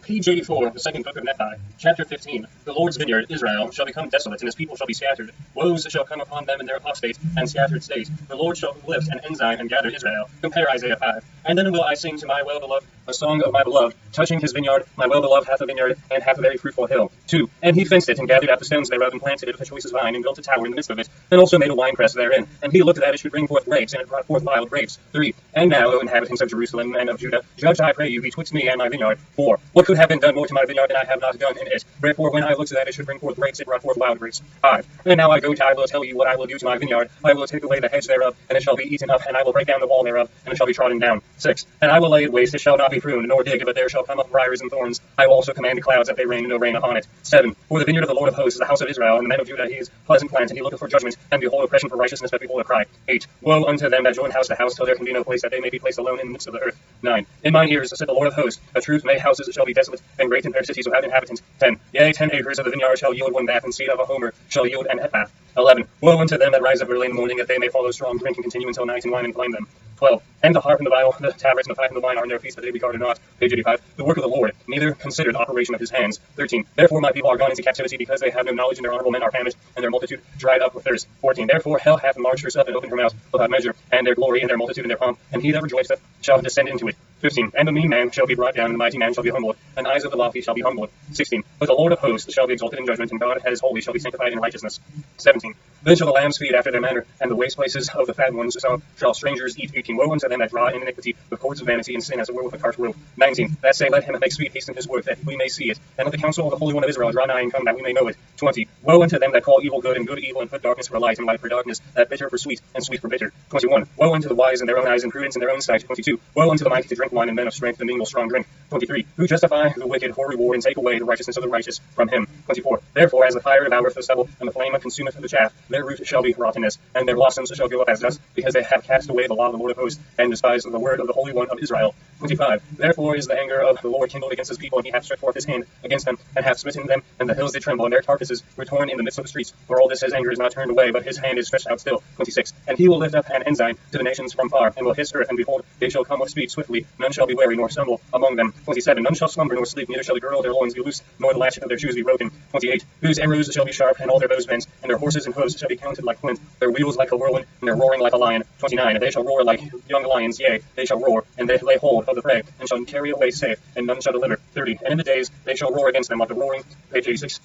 Page 84, the second book of NEPHI, chapter 15. The Lord's vineyard, Israel, shall become desolate, and his people shall be scattered. Woes shall come upon them in their apostate and scattered state. The Lord shall lift an ensign and gather Israel. Compare Isaiah 5. And then will I sing to my well-beloved a song of my beloved, touching his vineyard. My well-beloved hath a vineyard, and hath a very fruitful hill. 2. And he fenced it, and gathered out the stones thereof, and planted it with a choicest vine, and built a tower in the midst of it, and also made a winepress therein. And he looked that it should bring forth grapes, and it brought forth wild grapes. 3. And now, O inhabitants of Jerusalem and of Judah, judge, I pray you, betwixt me and my vineyard. 4. What could have been done more to my vineyard than I have not done in it? Wherefore, when I looked that it should bring forth grapes, it brought forth wild grapes. 5. And now I will tell you what I will do to my vineyard. I will take away the hedge thereof, and it shall be eaten up, and I will break down the wall thereof, and it shall be trodden down. 6. And I will lay it waste, it shall not be pruned, nor digged, but there shall come up briars and thorns. I will also command the clouds that they rain, and no rain upon it. 7. For the vineyard of the Lord of hosts is the house of Israel, and the men of Judah he is pleasant plant, and he looketh for judgment, and behold oppression for righteousness, but behold a cry. 8. Woe unto them that join house to house, till there can be no place, that they may be placed alone in the midst of the earth. 9. In mine ears, said the Lord of hosts, a truth, may houses shall be desolate, and great and fair cities without inhabitants. 10. Yea, 10 acres of the vineyard shall yield one bath, and seed of a homer shall yield an ephah. 11. Woe unto them that rise up early in the morning, that they may follow strong drink, and continue until night, and wine inflame them. 12. And the harp and the viol, the tabrets and the pipe and the wine are in their feast, but they regarded not. Page 85. The work of the Lord, neither considered the operation of his hands. 13. Therefore my people are gone into captivity, because they have no knowledge, and their honorable men are famished, and their multitude dried up with thirst. 14. Therefore hell hath enlarged herself, and opened her mouth without measure, and their glory, and their multitude, and their pomp, and he that rejoiceth shall descend into it. 15. And the mean man shall be brought down, and the mighty man shall be humbled, and eyes of the lofty shall be humbled. 16. But the Lord of hosts shall be exalted in judgment, and God that is holy shall be sanctified in righteousness. 17. Then shall the lambs feed after their manner, and the waste places of the fat ones shall strangers eat. 18. Woe unto them that draw in iniquity with cords of vanity, and sin as it were with a cart wheel. 19. That say, let him make speed hasten his work, that we may see it, and let the counsel of the Holy One of Israel draw nigh and come, that we may know it. 20. Woe unto them that call evil good, and good evil, and put darkness for light, and light for darkness, that bitter for sweet, and sweet for bitter. 21. Woe unto the wise in their own eyes, and prudence in their own sight. 22. Woe unto the mighty to drink wine, and men of strength, and mingle strong drink. 23. Who justify the wicked for reward, and take away the righteousness of the righteous from him. 24. Therefore, as the fire devoureth the stubble, and the flame consumeth the chaff, their root shall be rottenness, and their blossoms shall go up as dust, because they have cast away the law of the Lord of hosts, and despised the word of the Holy One of Israel. 25. Therefore is the anger of the Lord kindled against his people, and he hath stretched forth his hand against them, and hath smitten them, and the hills did tremble, and their carcasses were torn in the midst of the streets. For all this his anger is not turned away, but his hand is stretched out still. 26. And he will lift up an ensign to the nations from far, and will hiss earth, and behold, they shall come with speed swiftly, none shall be weary nor stumble among them. 27. None shall slumber nor sleep, neither shall the girdle of their loins be loosed, nor the latchet of their shoes be broken. 28. Whose arrows shall be sharp, and all their bows bent, and their horses and hoofs shall be counted like flint, their wheels like a whirlwind, and their roaring like a lion. 29. And they shall roar like young lions, yea, they shall roar, and they lay hold of the prey, and shall carry away safe, and none shall deliver. 30. And in the days they shall roar against them like the roaring. Page 86.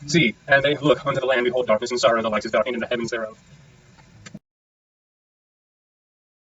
See, and they look unto the land, behold darkness and sorrow, the light is darkened in the heavens thereof.